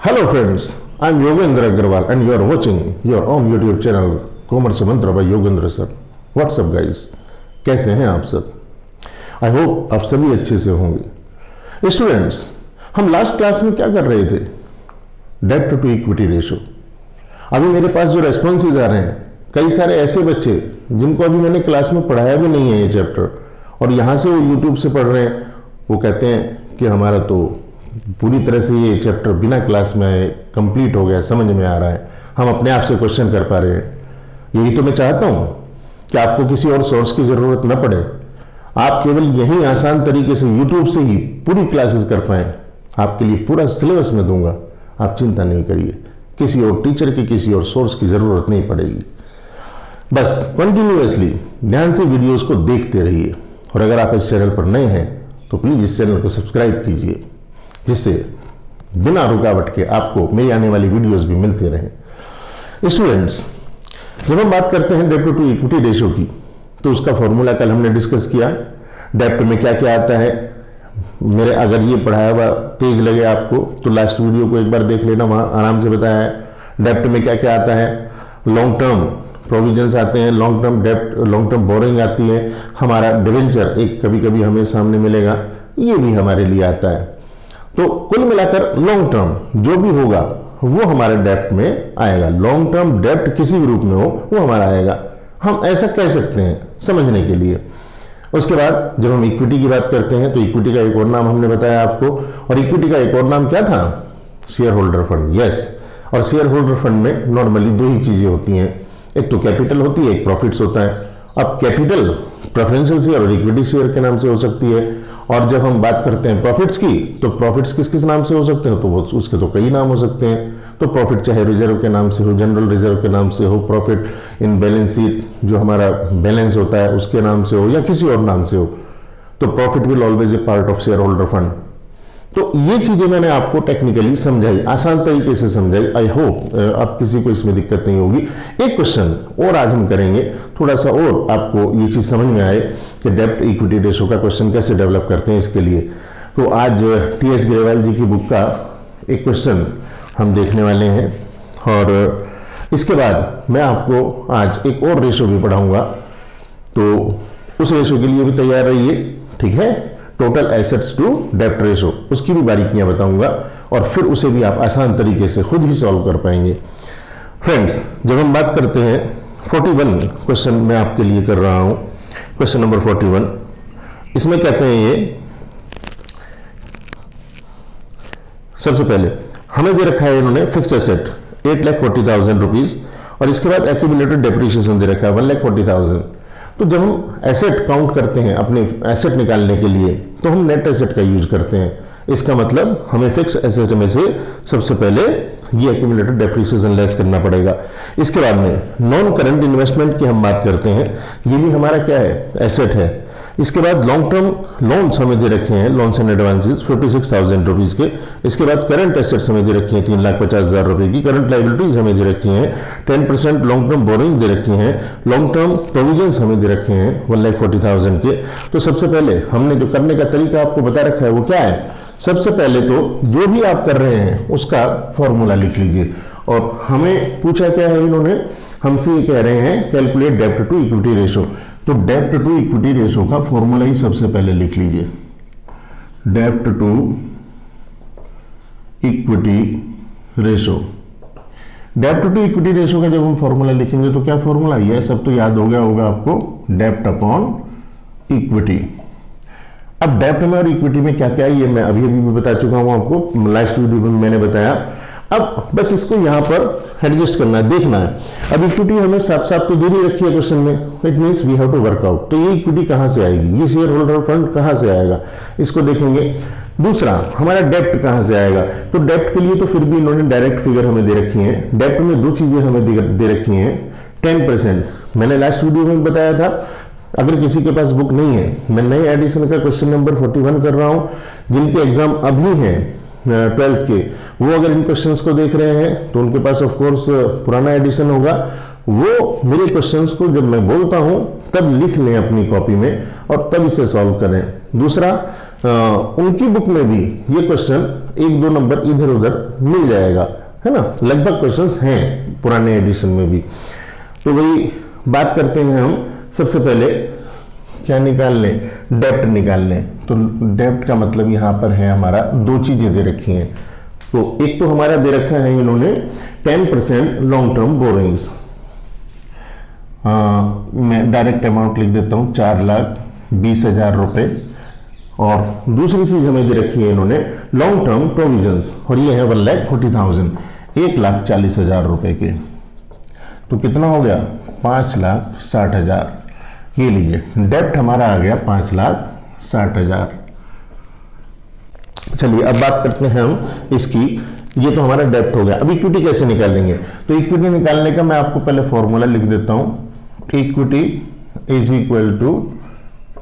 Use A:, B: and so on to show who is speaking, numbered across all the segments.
A: Hello friends, I am Yogendra Agarwal and you are watching your own YouTube channel Commerce Mantra by Yogendra sir. What's up guys? कैसे हैं आप सब? I hope आप सभी अच्छे से होंगे। स्टूडेंट्स, हम लास्ट क्लास में क्या कर रहे थे? डेब्ट टू इक्विटी रेशो। अभी मेरे पास जो रेस्पॉन्सेज आ रहे हैं, कई सारे ऐसे बच्चे जिनको अभी मैंने क्लास में पढ़ाया भी नहीं है ये चैप्टर, और यहाँ से वो यूट्यूब से पढ़ रहे हैं, वो कहते हैं कि हमारा तो पूरी तरह से ये चैप्टर बिना क्लास में आए कंप्लीट हो गया, समझ में आ रहा है, हम अपने आप से क्वेश्चन कर पा रहे हैं। यही तो मैं चाहता हूँ कि आपको किसी और सोर्स की ज़रूरत न पड़े, आप केवल यही आसान तरीके से यूट्यूब से ही पूरी क्लासेस कर पाएँ। आपके लिए पूरा सिलेबस में दूंगा, आप चिंता नहीं करिए, किसी और टीचर की, किसी और सोर्स की ज़रूरत नहीं पड़ेगी। बस कंटिन्यूअसली ध्यान से वीडियोस को देखते रहिए, और अगर आप इस चैनल पर नए हैं तो प्लीज़ इस चैनल को सब्सक्राइब कीजिए, जिससे बिना रुकावट के आपको मेरी आने वाली वीडियोस भी मिलते रहें। स्टूडेंट्स, जब हम बात करते हैं डेब्ट टू इक्विटी रेशो की, तो उसका फॉर्मूला कल हमने डिस्कस किया। डेब्ट में क्या क्या आता है, मेरे अगर ये पढ़ाया हुआ तेज लगे आपको तो लास्ट वीडियो को एक बार देख लेना, वहाँ आराम से बताया है। डेब्ट में क्या क्या आता है, लॉन्ग टर्म प्रोविजंस आते हैं, लॉन्ग टर्म डेब्ट, लॉन्ग टर्म बोरिंग आती है, हमारा डिवेंचर एक कभी कभी हमें सामने मिलेगा, ये भी हमारे लिए आता है। तो कुल मिलाकर लॉन्ग टर्म जो भी होगा वो हमारे डेब्ट में आएगा। लॉन्ग टर्म डेब्ट किसी भी रूप में हो वो हमारा आएगा, हम ऐसा कह सकते हैं समझने के लिए। उसके बाद जब हम इक्विटी की बात करते हैं तो इक्विटी का एक और नाम हमने बताया आपको, और इक्विटी का एक और नाम क्या था? Share holder fund. यस, और शेयर होल्डर फंड में नॉर्मली दो ही चीजें होती हैं, एक तो कैपिटल होती है, एक प्रॉफिट्स होता है। अब कैपिटल प्रेफरेंशियल शेयर और इक्विटी शेयर के नाम से हो सकती है, और जब हम बात करते हैं प्रॉफिट्स की, तो प्रॉफिट्स किस किस नाम से हो सकते हैं? तो वो उसके तो कई नाम हो सकते हैं। तो प्रॉफिट चाहे रिजर्व के नाम से हो, जनरल रिजर्व के नाम से हो, प्रॉफिट इन बैलेंस शीट जो हमारा बैलेंस होता है उसके नाम से हो, या किसी और नाम से हो, तो profit will always a part of share holder fund. तो ये चीजें मैंने आपको टेक्निकली समझाई, आसान तरीके से समझाई। आई होप अब किसी को इसमें दिक्कत नहीं होगी। एक क्वेश्चन और आज हम करेंगे, थोड़ा सा और आपको ये चीज समझ में आए कि डेब्ट इक्विटी रेशो का क्वेश्चन कैसे डेवलप करते हैं इसके लिए। तो आज टी.एस. ग्रेवाल जी की बुक का एक क्वेश्चन हम देखने वाले हैं, और इसके बाद मैं आपको आज एक और रेशो भी पढ़ाऊंगा, तो उस रेशो के लिए भी तैयार रहिए, ठीक है। टोटल एसेट्स टू डेब्ट रेशो, उसकी भी बारीकियां बताऊंगा, और फिर उसे भी आप आसान तरीके से खुद ही सॉल्व कर पाएंगे। फ्रेंड्स, जब हम बात करते हैं 41 क्वेश्चन मैं आपके लिए कर रहा हूं, क्वेश्चन नंबर 41, इसमें कहते हैं ये, सबसे पहले हमें दे रखा है इन्होंने फिक्स एसेट 8,40,000 रुपीज, और इसके बाद एक्यूमुलेटेड डेप्रिसिएशन दे रखा है 1,40,000। तो जब हम एसेट काउंट करते हैं, अपने एसेट निकालने के लिए, तो हम नेट एसेट का यूज करते हैं। इसका मतलब हमें फिक्स एसेट में से सबसे पहले ये एक्यूमुलेटेड डेप्रिसिएशन लेस करना पड़ेगा। इसके बाद में नॉन करंट इन्वेस्टमेंट की हम बात करते हैं, ये भी हमारा क्या है? एसेट है। इसके बाद लॉन्ग टर्म लोन्स हमें दे रखे हैं, लोन्स एंड एडवांसेस 56,000 रुपीज के। इसके बाद करंट एसेट्स हमें दे रखी हैं 3,50,000 रुपए की। करंट लाइबिलिटीज हमें दे रखी हैं 10% लॉन्ग टर्म बोरिंग दे रखी हैं। लॉन्ग टर्म प्रोविजंस हमें दे रखे हैं 1,40,000 के। तो सबसे पहले हमने जो करने का तरीका आपको बता रखा है वो क्या है? सबसे पहले तो जो भी आप कर रहे हैं उसका फॉर्मूला लिख लीजिए, और हमें पूछा क्या है इन्होंने, हमसे ये कह रहे हैं कैलकुलेट डेब्ट टू इक्विटी रेशो। तो डेब्ट टू इक्विटी रेशो का फॉर्मूला ही सबसे पहले लिख लीजिए, डेब्ट टू इक्विटी रेशो। डेब्ट टू इक्विटी रेशो का जब हम फॉर्मूला लिखेंगे तो क्या फॉर्मूला, ये सब तो याद हो गया होगा आपको, डेब्ट अपॉन इक्विटी। अब डेब्ट में और इक्विटी में क्या क्या है ये मैं अभी भी बता चुका हूं आपको, लास्ट वीडियो में मैंने बताया। अब बस इसको यहां पर एडजस्ट करना है, देखना है। अब इक्विटी हमें साफ साफ तो दे ही रखी है क्वेश्चन में, it means we have to work out. तो ये इक्विटी कहां से आएगी, ये शेयर होल्डर फंड कहां से आएगा, इसको देखेंगे। दूसरा, हमारा डेब्ट कहां से आएगा, तो डेब्ट के लिए तो फिर भी इन्होंने डायरेक्ट फिगर हमें दे रखी है। डेब्ट में दो चीजें हमें दे रखी हैं, 10%। मैंने लास्ट वीडियो में बताया था, अगर किसी के पास बुक नहीं है, मैं नए एडिशन का क्वेश्चन नंबर 41 कर रहा हूं, जिनके एग्जाम अभी हैं 12th के, वो अगर इन क्वेश्चंस को देख रहे हैं तो उनके पास ऑफ कोर्स पुराना एडिशन होगा, वो मेरे क्वेश्चंस को जब मैं बोलता हूं तब लिख लें अपनी कॉपी में और तब इसे सॉल्व करें। दूसरा, उनकी बुक में भी ये क्वेश्चन 1-2 नंबर इधर उधर मिल जाएगा, है ना, लगभग क्वेश्चंस हैं पुराने एडिशन में भी। तो वही बात करते हैं हम। सबसे पहले क्या निकाल लें, डेप्ट निकाल लें। तो डेप्ट का मतलब यहाँ पर है हमारा 2 चीजें दे रखी हैं। तो एक तो हमारा दे रखा है इन्होंने 10% लॉन्ग टर्म बोरिंग्स। मैं डायरेक्ट अमाउंट लिख देता हूँ 4,20,000 रुपए। और दूसरी चीज हमें दे रखी है इन्होंने लॉन्ग टर्म प्रोविजंस, और ये है 1,40,000, 1,40,000 रुपए के। तो कितना हो गया, 5,60,000। ये लीजिए डेप्ट हमारा आ गया 5,60,000। चलिए अब बात करते हैं हम इसकी। ये तो हमारा डेप्ट हो गया। अब इक्विटी कैसे निकालेंगे? तो इक्विटी निकालने का मैं आपको पहले फॉर्मूला लिख देता हूं। Equity is equal to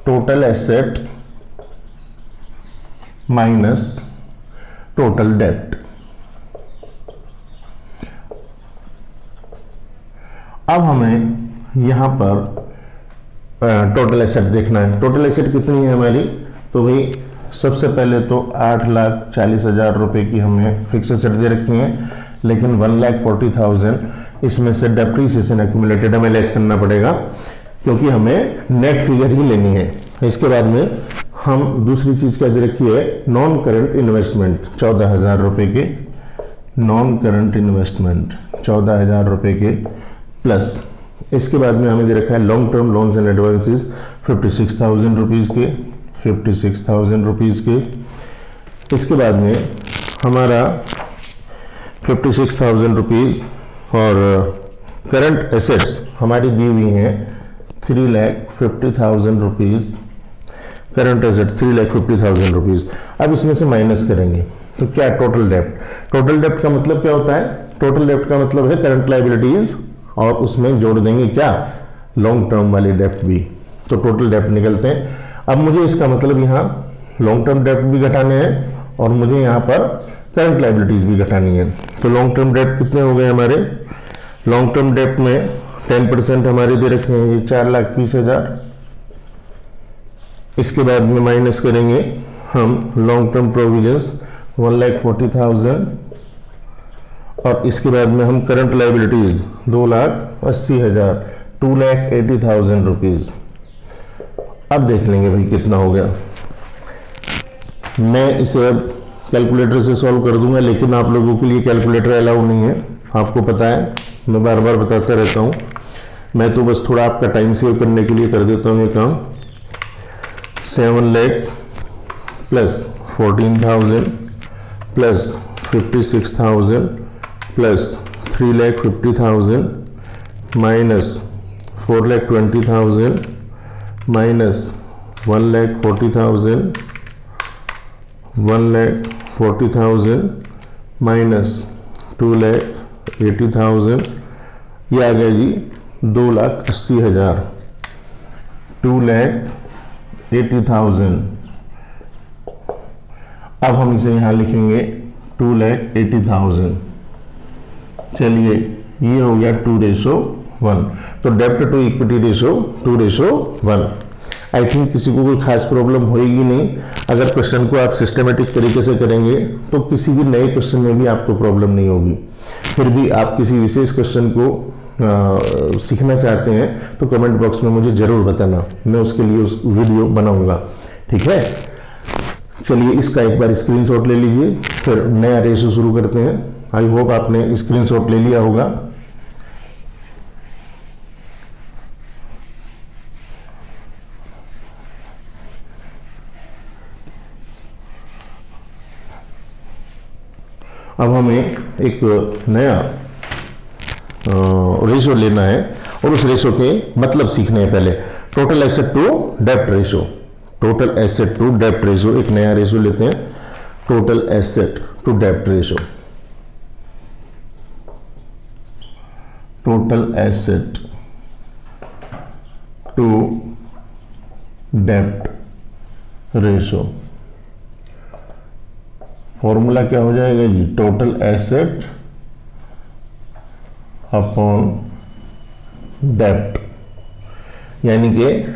A: total asset minus total डेप्ट। अब हमें यहां पर टोटल एसेट देखना है। टोटल एसेट कितनी है हमारी? तो भाई सबसे पहले तो 8,40,000 रुपए की हमें फिक्स एसेट दे रखी है, लेकिन 1,40,000 इसमें से डेप्रीसिएशन एक्यूमुलेटेड हमें लेस करना पड़ेगा, क्योंकि हमें नेट फिगर ही लेनी है। इसके बाद में हम दूसरी चीज क्या दे रखी है, नॉन करंट इन्वेस्टमेंट 14,000 रुपए के, नॉन करंट इन्वेस्टमेंट 14,000 रुपए के, प्लस इसके बाद में हमें दे रखा है long term loans and advances 56,000 rupees के, 56,000 रुपीज़ के। इसके बाद में हमारा 56,000 रुपीज़ और करंट एसेट्स हमारी दी हुई हैं 3,50,000 रुपीज़। Current asset 3,50,000 rupees. अब इसमें से माइनस करेंगे तो क्या, टोटल डेप्ट। टोटल डेप्ट का मतलब क्या होता है? टोटल डेप्ट का मतलब है करंट लायबिलिटीज और उसमें जोड़ देंगे क्या, लॉन्ग टर्म वाली डेप्ट भी। तो टोटल डेप्ट निकलते हैं। अब मुझे इसका मतलब यहाँ लॉन्ग टर्म डेप्ट भी घटाने हैं और मुझे यहाँ पर करंट लायबिलिटीज भी घटानी है। तो लॉन्ग टर्म डेप्ट कितने हो गए हमारे? लॉन्ग टर्म डेप्ट में 10% हमारे दे रखे हैं, ये 4,20,000। इसके बाद में माइनस करेंगे हम लॉन्ग टर्म प्रोविजंस 1,40,000 और इसके बाद में हम करंट लायबिलिटीज 2,80,000, 2,80,000 रुपीज। अब देख लेंगे भाई कितना हो गया। मैं इसे अब कैलकुलेटर से सॉल्व कर दूंगा, लेकिन आप लोगों के लिए कैलकुलेटर अलाउ नहीं है, आपको पता है, मैं बार बार बताता रहता हूँ। मैं तो बस थोड़ा आपका टाइम सेव करने के लिए कर देता हूँ ये काम। 7 lakh plus 14,000 plus 56,000 plus 3,50,000 minus 4,20,000 minus 1,40,000, 1,40,000 minus 2,80,000, ये आ गया जी 2,80,000, 2,80,000। अब हम इसे यहाँ लिखेंगे 2,80,000। चलिए ये हो गया 2:1। तो डेप्ट to equity ratio 2:1। I think किसी को कोई खास प्रॉब्लम होएगी नहीं। अगर क्वेश्चन को आप सिस्टमेटिक तरीके से करेंगे तो किसी भी नए क्वेश्चन में भी आपको प्रॉब्लम नहीं होगी। फिर भी आप किसी विशेष क्वेश्चन को सीखना चाहते हैं तो कमेंट बॉक्स में मुझे जरूर बताना, मैं उसके लिए उस वीडियो बनाऊंगा, ठीक है। चलिए इसका एक बार स्क्रीनशॉट ले लीजिए, फिर नया रेशो शुरू करते हैं। आई होप आपने स्क्रीनशॉट ले लिया होगा। अब हमें एक नया रेशो लेना है और उस रेशो के मतलब सीखने हैं। पहले टोटल एसेट टू डेप्ट रेशो, टोटल एसेट टू डेप्ट रेशो, एक नया रेशो लेते हैं, टोटल एसेट टू डेप्ट रेशो। टोटल एसेट टू डेप्ट रेशो। फॉर्मूला क्या हो जाएगा जी, टोटल एसेट अपॉन डेप्ट, यानी कि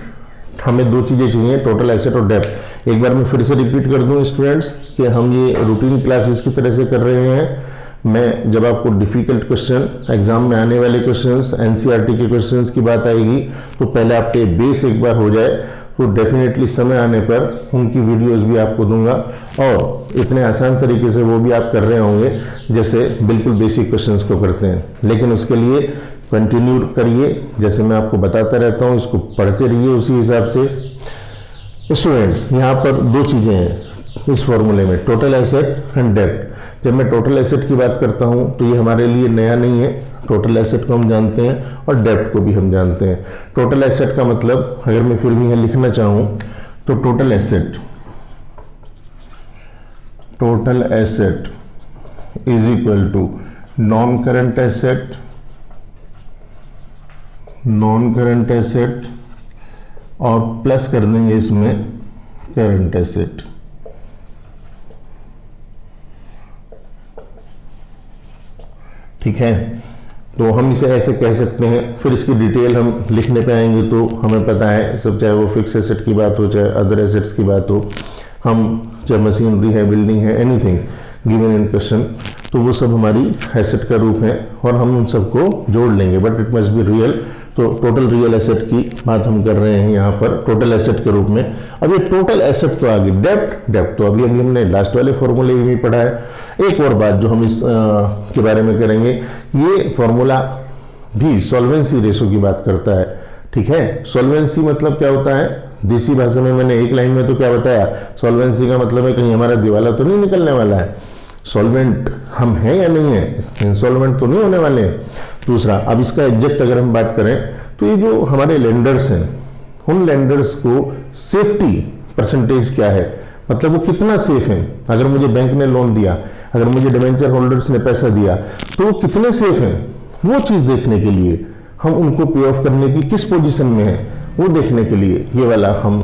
A: हमें दो चीज़ें चाहिए, टोटल एसेट और डेप्ट। एक बार मैं फिर से रिपीट कर दूं स्टूडेंट्स कि हम ये रूटीन क्लासेस की तरह से कर रहे हैं। मैं जब आपको डिफ़िकल्ट क्वेश्चन, एग्जाम में आने वाले क्वेश्चंस, एनसीईआरटी के क्वेश्चंस की बात आएगी तो पहले आपके बेस एक बार हो जाए, तो डेफिनेटली समय आने पर उनकी वीडियोस भी आपको दूंगा, और इतने आसान तरीके से वो भी आप कर रहे होंगे जैसे बिल्कुल बेसिक क्वेश्चंस को करते हैं। लेकिन उसके लिए कंटिन्यू करिए, जैसे मैं आपको बताता रहता हूँ, इसको पढ़ते रहिए उसी हिसाब से। स्टूडेंट्स, यहाँ पर दो चीज़ें हैं इस फॉर्मूले में, टोटल एसेट एंड डेप्ट। जब मैं टोटल एसेट की बात करता हूँ तो ये हमारे लिए नया नहीं है, टोटल एसेट को हम जानते हैं और डेप्ट को भी हम जानते हैं। टोटल एसेट का मतलब अगर मैं फिर भी यहाँ लिखना चाहूँ तो total asset is equal to non current asset और प्लस कर देंगे इसमें करंट एसेट। ठीक है, तो हम इसे ऐसे कह सकते हैं। फिर इसकी डिटेल हम लिखने पे आएंगे तो हमें पता है सब, चाहे वो फिक्स एसेट की बात हो चाहे अदर एसेट्स की बात हो, हम चाहे मशीनरी है, बिल्डिंग है, एनीथिंग गिवन इन क्वेश्चन, तो वो सब हमारी एसेट का रूप है और हम उन सबको जोड़ लेंगे, but it must be real. तो टोटल रियल एसेट की बात हम कर रहे हैं यहाँ पर टोटल एसेट के रूप में। अब ये टोटल एसेट तो आ गई, डेप्ट तो अभी हमने लास्ट वाले फॉर्मूले में पढ़ा है। एक और बात जो हम इस के बारे में करेंगे, ये फॉर्मूला भी सॉल्वेंसी रेशो की बात करता है। ठीक है, सॉल्वेंसी मतलब क्या होता है, देसी भाषा में मैंने एक लाइन में तो क्या बताया, सॉल्वेंसी का मतलब है कहीं हमारा दिवाला तो नहीं निकलने वाला है, सॉल्वेंट हम हैं या नहीं है, इंसॉल्वेंट तो नहीं होने वाले हैं। दूसरा, अब इसका एग्जैक्ट अगर हम बात करें तो ये जो हमारे लेंडर्स हैं, उन लेंडर्स को सेफ्टी परसेंटेज क्या है, मतलब वो कितना सेफ है। अगर मुझे बैंक ने लोन दिया, अगर मुझे डिबेंचर होल्डर्स ने पैसा दिया, तो वो कितने सेफ हैं, वो चीज़ देखने के लिए हम उनको पे ऑफ करने की किस पोजीशन में है वो देखने के लिए ये वाला हम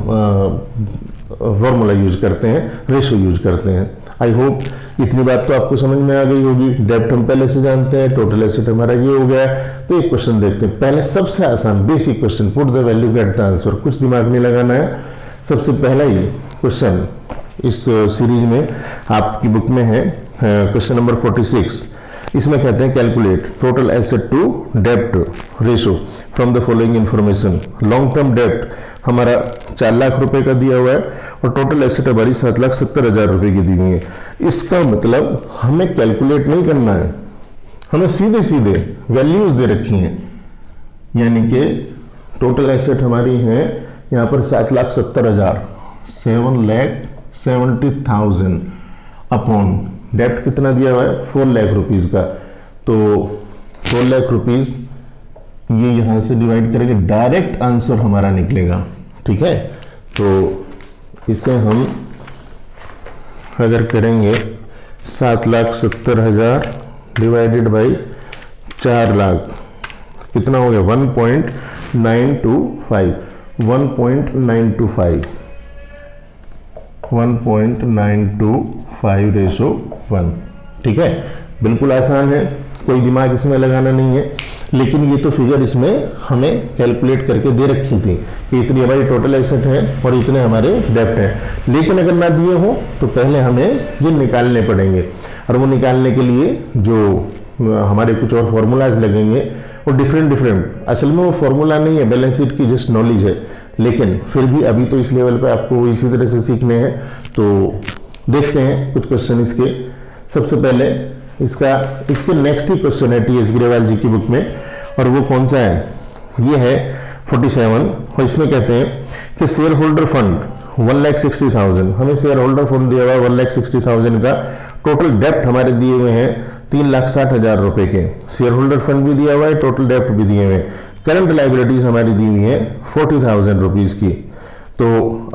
A: फॉर्मूला यूज करते हैं, रेशो यूज करते हैं। आई होप इतनी बात तो आपको समझ में आ गई होगी। डेप्ट हम पहले से जानते हैं, टोटल एसेट हमारा ये हो गया। तो एक क्वेश्चन देखते हैं, पहले सबसे आसान basic question, put the value get the answer, कुछ दिमाग नहीं लगाना है। सबसे पहला ही क्वेश्चन इस सीरीज में आपकी बुक में है, क्वेश्चन नंबर 46। इसमें कहते हैं कैलकुलेट टोटल एसेट टू डेप्ट ratio from the following information. Long term डेप्ट हमारा 4 लाख रुपए का दिया हुआ है और टोटल एसेट हमारी 7,70,000 रुपए की दी हुई है। इसका मतलब हमें कैलकुलेट नहीं करना है, हमें सीधे सीधे वैल्यूज दे रखी हैं, यानी कि टोटल एसेट हमारी है यहाँ पर 7,70,000, 7,70,000 अपॉन डेप्ट कितना दिया हुआ है 4 लाख रुपीज का, तो 4 लाख रुपीज ये यहां से डिवाइड करेंगे, डायरेक्ट आंसर हमारा निकलेगा। ठीक है, तो इसे हम अगर करेंगे 7,70,000 डिवाइडेड बाई 4 लाख, कितना हो गया 1.925, 1.925 रेशो 1। ठीक है, बिल्कुल आसान है, कोई दिमाग इसमें लगाना नहीं है। लेकिन ये तो फिगर इसमें हमें कैलकुलेट करके दे रखी थी कि इतनी हमारी टोटल एसेट है और इतने हमारे डेप्ट हैं। लेकिन अगर ना दिए हो तो पहले हमें ये निकालने पड़ेंगे, और वो निकालने के लिए जो हमारे कुछ और फॉर्मूलाज लगेंगे वो डिफरेंट। असल में वो फॉर्मूला नहीं है, बैलेंस शीट की जस्ट नॉलेज है, लेकिन फिर भी अभी तो इस लेवल पे आपको इसी तरह से सीखने हैं। तो देखते हैं कुछ क्वेश्चन इसके। सबसे पहले इसके नेक्स्ट ही क्वेश्चन है टीएस ग्रेवाल जी की बुक में, और वो कौन सा है, ये है 47, और इसमें कहते हैं कि शेयर होल्डर फंड 1,60,000, हमें शेयर होल्डर फंड दिया हुआ है 1,60,000 का, टोटल डेप्ट हमारे दिए हुए हैं 3,60,000 रुपए के, शेयर होल्डर फंड भी दिया हुआ है, टोटल डेप्ट भी दिए हुए हैं, करंट लाइबिलिटीज हमारी दी हुई है 40,000 रुपीज की। तो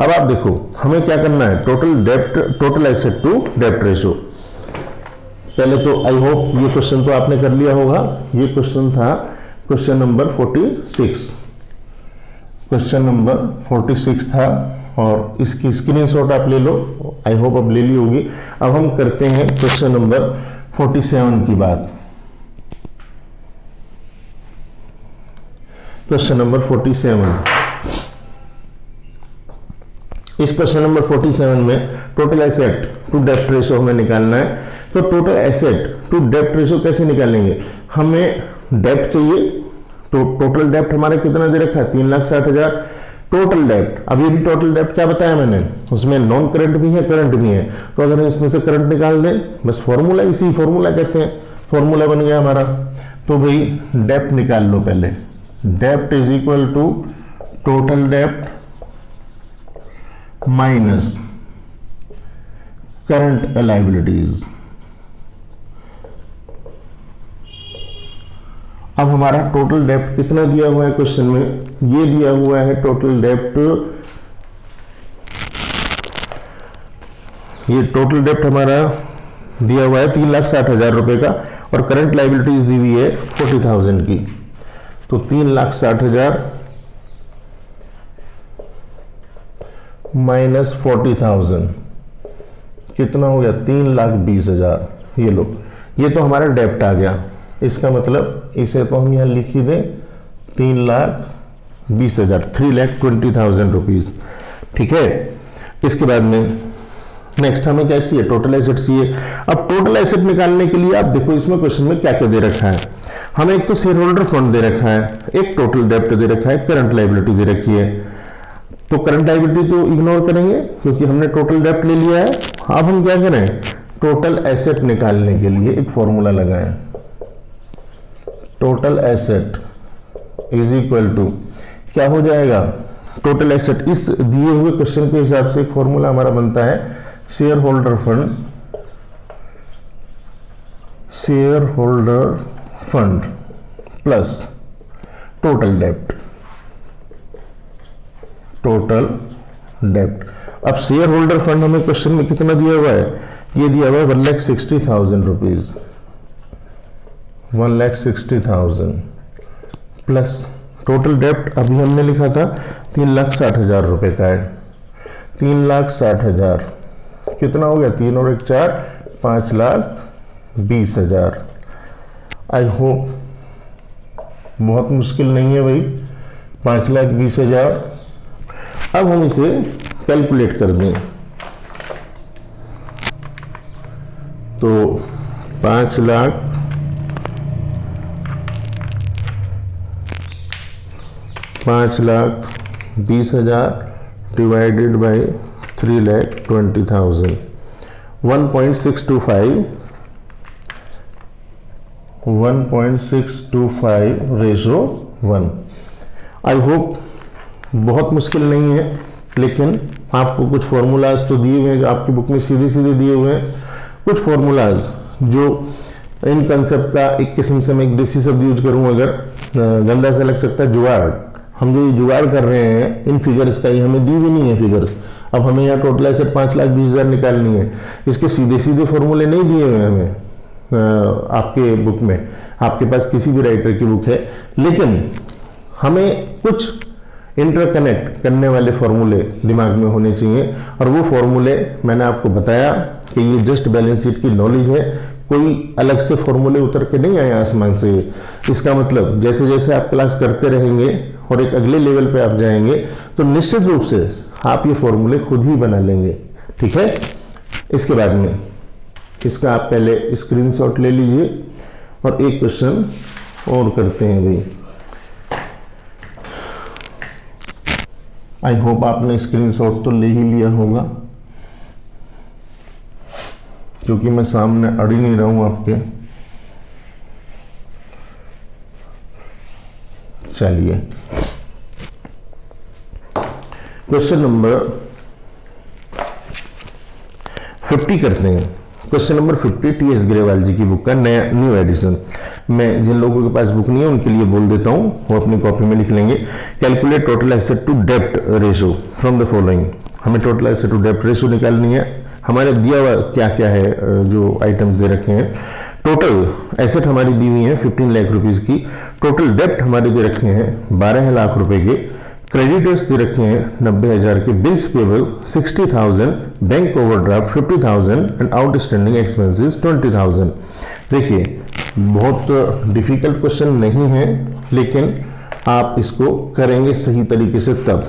A: अब आप देखो हमें क्या करना है, टोटल एसेट टू डेप्ट रेशो। पहले तो आई होप ये क्वेश्चन तो आपने कर लिया होगा, ये क्वेश्चन था क्वेश्चन नंबर 46, क्वेश्चन नंबर 46 था, और इसकी स्क्रीनशॉट आप ले लो, आई होप अब ले ली होगी। अब हम करते हैं क्वेश्चन नंबर 47 की बात। Question number 47। इस क्वेश्चन नंबर 47 में टोटल एसेट टू डेप्ट रेशो हमें निकालना है। तो टोटल एसेट टू डेप्ट रेशो कैसे निकालेंगे? हमें डेप्ट चाहिए, तो टोटल डेप्ट हमारा कितना दे रखा है? 3,60,000 टोटल डेप्ट। अब ये भी टोटल डेप्ट क्या बताया मैंने, उसमें नॉन करंट भी है, करंट भी है। तो अगर हम इसमें से करंट निकाल दें, बस फॉर्मूला, इसी फॉर्मूला कहते हैं, फॉर्मूला बन गया हमारा। तो भाई डेप्ट निकाल लो पहले। डेप्ट is equal to total dept minus current liabilities. अब हमारा टोटल डेप्ट कितना दिया हुआ है क्वेश्चन में? ये दिया हुआ है टोटल डेप्ट, ये टोटल डेप्ट हमारा दिया हुआ है 3,60,000 रुपए का, और करंट लायबिलिटीज दी हुई है 40,000 की। तो 3,60,000 माइनस 40,000 कितना हो गया? 3,20,000। ये लो, ये तो हमारा डेप्ट आ गया। इसका मतलब इसे तो हम यहां लिख ही दें 3,20,000, 3,20,000 रुपीज। ठीक है। इसके बाद में नेक्स्ट हमें क्या चाहिए? टोटल एसेट चाहिए। अब टोटल एसेट निकालने के लिए आप देखो इसमें क्वेश्चन में क्या क्या दे रखा है। हमें एक तो शेयर होल्डर फंड दे रखा है, एक टोटल डेप्ट दे रखा है, करंट लायबिलिटी दे रखी है। तो करंट लायबिलिटी तो इग्नोर करेंगे क्योंकि हमने टोटल डेप्ट ले लिया है। अब हम क्या करें? टोटल एसेट निकालने के लिए एक फॉर्मूला लगाएं। Total asset is equal to क्या हो जाएगा? टोटल एसेट इस दिए हुए क्वेश्चन के हिसाब से एक फॉर्मूला हमारा बनता है share holder fund, share holder fund plus total डेप्ट, टोटल डेप्ट। अब शेयर होल्डर फंड हमें क्वेश्चन में कितना दिया हुआ है? ये दिया हुआ है 1,60,000 रुपीज, 1,60,000 प्लस टोटल डेप्ट अभी हमने लिखा था 3,60,000 रुपए का है। 3,60,000 कितना हो गया? 3 और 1 4, 5,20,000। आई होप बहुत मुश्किल नहीं है भाई, 5,20,000। अब हम इसे कैलकुलेट कर दें तो 5,20,000 divided by 3,20,000, 1.625 ratio 1। I hope बहुत मुश्किल नहीं है, लेकिन आपको कुछ फॉर्मूलाज तो दिए हुए हैं जो आपकी बुक में सीधे सीधे दिए हुए हैं। कुछ फॉर्मूलाज जो इन कंसेप्ट का एक किस्म से मैं एक देसी शब्द यूज करूं, अगर गंदा सा लग सकता है, जुगाड़। हम जो जुगाड़ कर रहे हैं इन फिगर्स का, ये हमें दी भी नहीं है फिगर्स। अब हमें यहाँ टोटल एसेट 5,20,000 निकालनी है, इसके सीधे सीधे फॉर्मूले नहीं दिए हुए हैं हमें आपके बुक में। आपके पास किसी भी राइटर की बुक है, लेकिन हमें कुछ इंटरकनेक्ट करने वाले फॉर्मूले दिमाग में होने चाहिए। और वो फॉर्मूले मैंने आपको बताया कि ये जस्ट बैलेंस शीट की नॉलेज है, कोई अलग से फॉर्मूले उतर के नहीं आए आसमान से। इसका मतलब जैसे जैसे आप क्लास करते रहेंगे और एक अगले लेवल पे आप जाएंगे तो निश्चित रूप से आप ये फॉर्मूले खुद ही बना लेंगे। ठीक है। इसके बाद में इसका आप पहले स्क्रीनशॉट ले लीजिए और एक क्वेश्चन और करते हैं भाई। आई होप आपने स्क्रीनशॉट तो ले ही लिया होगा, क्योंकि मैं सामने अड़ ही नहीं रहा हूं आपके। चलिए क्वेश्चन नंबर 50 करते हैं। Question number 50 T S. Grewal ji की बुक का नया न्यू एडिशन। मैं जिन लोगों के पास बुक नहीं है उनके लिए बोल देता हूं, वो अपनी कॉपी में लिख लेंगे। कैलकुलेट टोटल एसेट टू डेप्ट रेशो फ्रॉम द फॉलोइंग। हमें टोटल एसेट टू डेप्ट रेशो निकालनी है। हमारे दिया हुआ क्या क्या है जो आइटम्स दे रखे हैं। टोटल एसेट हमारी दी हुई है 15 लाख रुपीस की। टोटल डेप्ट हमारे दे रखे हैं 12 लाख रुपए के। क्रेडिटर्स दे रखे हैं 90,000 के। Bills payable 60,000, bank overdraft 50,000 and outstanding expenses 20,000। देखिए बहुत डिफिकल्ट क्वेश्चन नहीं है, लेकिन आप इसको करेंगे सही तरीके से तब।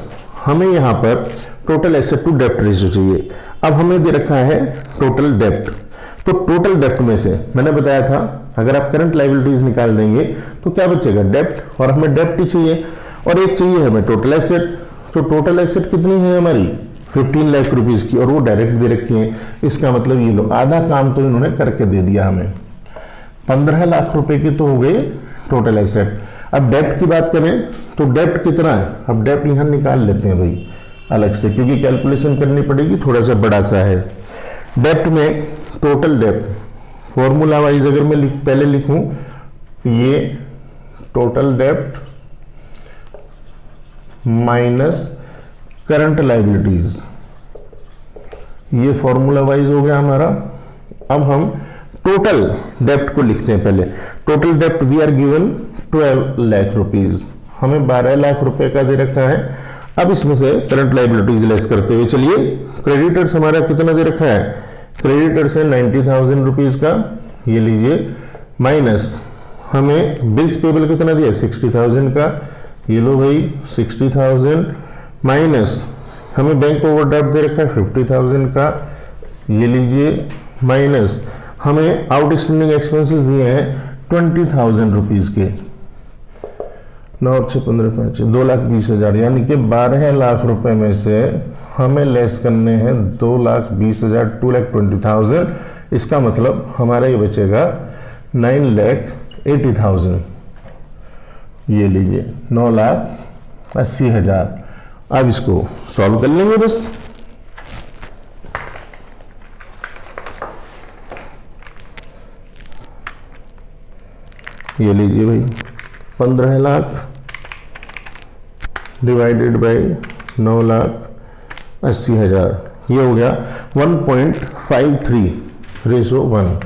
A: हमें यहाँ पर टोटल एसेट टू डेप्ट रेशियो चाहिए। अब हमें दे रखा है टोटल डेप्ट, तो टोटल डेप्ट में से मैंने बताया था अगर आप करंट लायबिलिटीज निकाल देंगे तो क्या बचेगा, डेप्ट, और हमें डेप्ट ही चाहिए और एक चाहिए हमें टोटल एसेट। तो टोटल एसेट कितनी है हमारी 15 लाख रुपीज की, और वो डायरेक्ट दे रखी है। इसका मतलब ये लो आधा काम तो इन्होंने करके दे दिया हमें। 15 लाख रुपए की तो हो गई टोटल एसेट। अब डेप्ट की बात करें तो डेप्ट कितना है, अब डेप्ट यहां निकाल लेते हैं भाई अलग से, क्योंकि कैलकुलेशन करनी पड़ेगी, थोड़ा सा बड़ा सा है। डेप्ट में टोटल डेप्ट फॉर्मूला वाइज अगर मैं पहले लिखूं, ये टोटल डेप्ट माइनस करंट लायबिलिटीज, ये फॉर्मूला वाइज हो गया हमारा। अब हम टोटल डेप्ट को लिखते हैं पहले। टोटल डेप्ट we are given 12 lakh rupees, हमें 12 लाख रुपए का दे रखा है। अब इसमें से करंट लायबिलिटीज लेस करते हुए चलिए, क्रेडिटर्स हमारा कितना दे रखा है, क्रेडिटर्स है 90,000 रुपीज का, ये लीजिए, माइनस हमें बिल्स पेबल कितना दिया 60,000 का, ये लो भाई 60,000, माइनस हमें बैंक ओवरड्राफ्ट दे रखा है 50,000 का, ये लीजिए, माइनस हमें आउटस्टैंडिंग एक्सपेंसेस दिए हैं 20,000 रुपीज के, 9 और 6 15 5 2,20,000, यानी कि 12 लाख रुपए में से हमें लेस करने हैं 2,20,000, 2,20,000। इसका मतलब हमारा ये बचेगा 9,80,000, ये लीजिए 9,80,000। अब इसको सॉल्व कर लेंगे बस। ये लीजिए भाई 15 लाख डिवाइडेड बाई 9,80,000, ये हो गया 1.53 रेशो 1,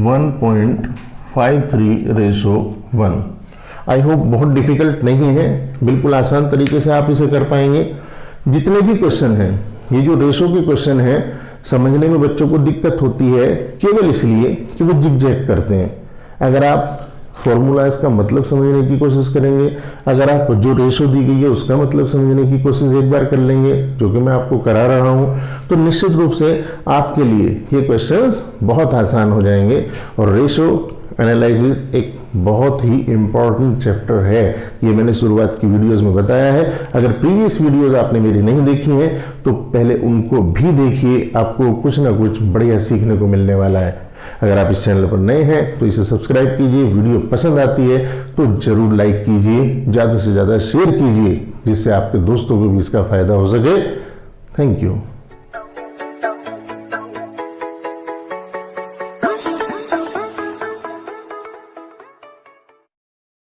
A: 1.53 रेशो 1। आई होप बहुत डिफिकल्ट नहीं है, बिल्कुल आसान तरीके से आप इसे कर पाएंगे। जितने भी क्वेश्चन हैं, ये जो रेशो के क्वेश्चन हैं, समझने में बच्चों को दिक्कत होती है केवल इसलिए कि वो जिग-जैग करते हैं। अगर आप फॉर्मूलाज का मतलब समझने की कोशिश करेंगे, अगर आप जो रेशो दी गई है उसका मतलब समझने की कोशिश एक बार कर लेंगे, जो कि मैं आपको करा रहा हूं, तो निश्चित रूप से आपके लिए ये क्वेश्चंस बहुत आसान हो जाएंगे। और रेशो एनालिसिस एक बहुत ही इंपॉर्टेंट चैप्टर है, ये मैंने शुरुआत की वीडियोस में बताया है। अगर प्रीवियस वीडियोस आपने मेरी नहीं देखी हैं तो पहले उनको भी देखिए, आपको कुछ ना कुछ बढ़िया सीखने को मिलने वाला है। अगर आप इस चैनल पर नए हैं तो इसे सब्सक्राइब कीजिए, वीडियो पसंद आती है तो जरूर लाइक कीजिए, ज़्यादा से ज़्यादा शेयर कीजिए, जिससे आपके दोस्तों को भी इसका फायदा हो सके। Thank you.